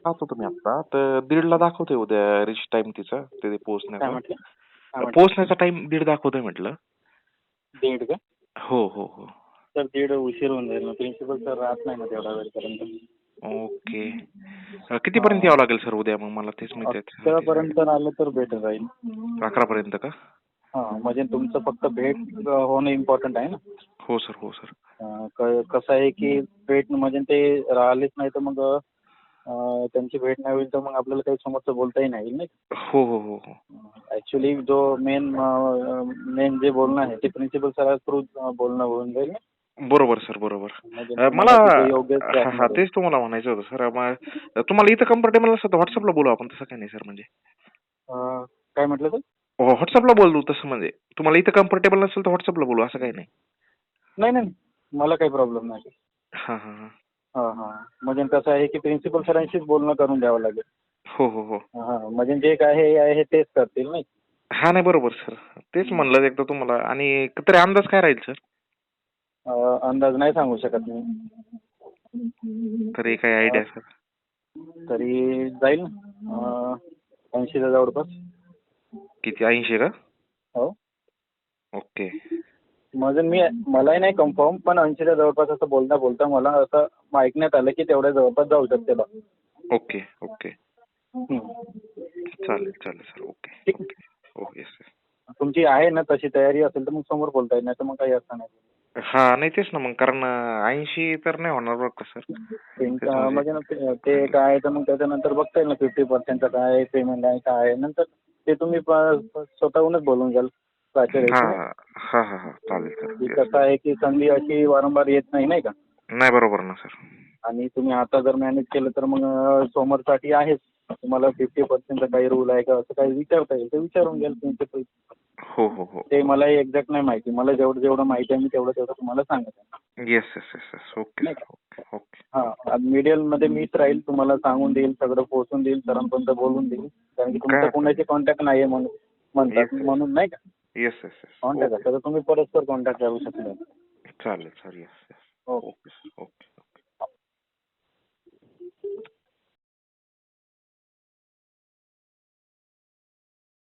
पाहतो तुम्ही आता तर 1:30ला दाखवतोय उद्या रिच टाइम तिचा ते काय पोहोचण्याचा. म्हटलं काय म्हटलं पोहोचण्याचा टाइम 1:30 दाखवतोय म्हटलं. 1:30 का? हो हो हो. तर 1:30 उशीर होऊन जाईल. प्रिन्सिपल सर राहत नाही ना तेवढ्या वेळपर्यंत. ओके. कितीपर्यंत यावं लागेल सर उद्या मग मला तेच मी 11पर्यंत आलं तर बेटर राहील. 11 पर्यंत का? म्हणजे तुमचं फक्त भेट होणं इम्पॉर्टंट आहे ना. हो सर हो सर. कसं आहे की भेट म्हणजे ते राहिलेच नाही तर मग त्यांची भेट नाही होईल तर मग आपल्याला काही समोरचं बोलताही नाही येईल नाही. हो हो हो हो. ऍक्च्युली जो मेन जे बोलणं आहे ते प्रिन्सिपल सर थ्रू बोलणं होऊन जाईल ना. बरोबर सर बरोबर. म्हणजे मला तुम्हाला तिथे योग्य हा तेच तुम्हाला म्हणायचं होतं सर. तुम्हाला इथं कम्फर्टेबल नसतं तर व्हॉट्सअपला बोलू आपण, तसं काही नाही सर. म्हणजे काय म्हटलं तर व्हॉट्सअपला बोलू तसं, म्हणजे तुम्हाला इथं कम्फर्टेबल नसेल तर व्हॉट्सअपला बोलू, असं काही नाही. नाही नाही मला काही प्रॉब्लेम नाही. हा हा हा. म्हणजे कसं आहे की प्रिन्सिपल सरांशीच बोलणं करून द्यावं लागेल. हो हो हो. म्हणजे जे काय आहे तेच करतील नाही. हा नाही बरोबर सर. तेच म्हणलं एकदा तुम्हाला. आणि तरी अंदाज काय राहील सर? अंदाज नाही सांगू शकत मी. तरी काही आयडिया सर? तरी जाईल 80च्या जवळपास. किती, 80 का? हो. ओके. म्हणजे मलाही नाही कन्फर्म पण 80च्या जवळपास असं बोलता मला असं ऐकण्यात आलं की तेवढ्या जवळपास जाऊ शकते बा. Okay okay. चालेल चालेल सर. ओके ठीक ओके. हो येस सर. तुमची आहे ना तशी तयारी असेल तर मग समोर बोलता येईल, नाही तर मग काही असं नाही. हा नाही तेच ना मग, कारण 80 तर नाही होणार बरं का सर. म्हणजे ते काय आहे तर मग त्याच्यानंतर बघता येईल ना 50% काय पेमेंट आहे काय आहे. नंतर ते तुम्ही स्वतःहूनच बोलून घ्याल हा प्राचार्याशी. हा हा हा. चालेल सर. कसं आहे की संधी अशी वारंवार येत नाही का. नाही बरोबर ना सर. आणि तुम्ही आता जर मॅनेज केलं तर मग समोरसाठी आहेच. तुम्हाला 50% काही रूल आहे का असं काही विचारता येईल तर विचारून घ्याल प्रिन्सिपल. हो हो हो. ते मलाही एक्झॅक्ट नाही माहिती. मला जेवढं माहिती आहे मी तेवढं तुम्हाला सांगत आहे. Yes yes yes yes. Okay नाही सर. Okay okay. मीडियम मध्ये मीच राहील, तुम्हाला सांगून देईल, सगळं पोहोचून देईल, सरांपर्यंत बोलून देईल. कारण की तुमच्या कोणाचे कॉन्टॅक्ट नाहीये म्हणतात म्हणून नाही का. Yes yes yes. कॉन्टॅक्ट असतं तर तुम्ही परस्पर कॉन्टॅक्ट राहू शकता. चालेल sir. Yes yes. Okay. Okay.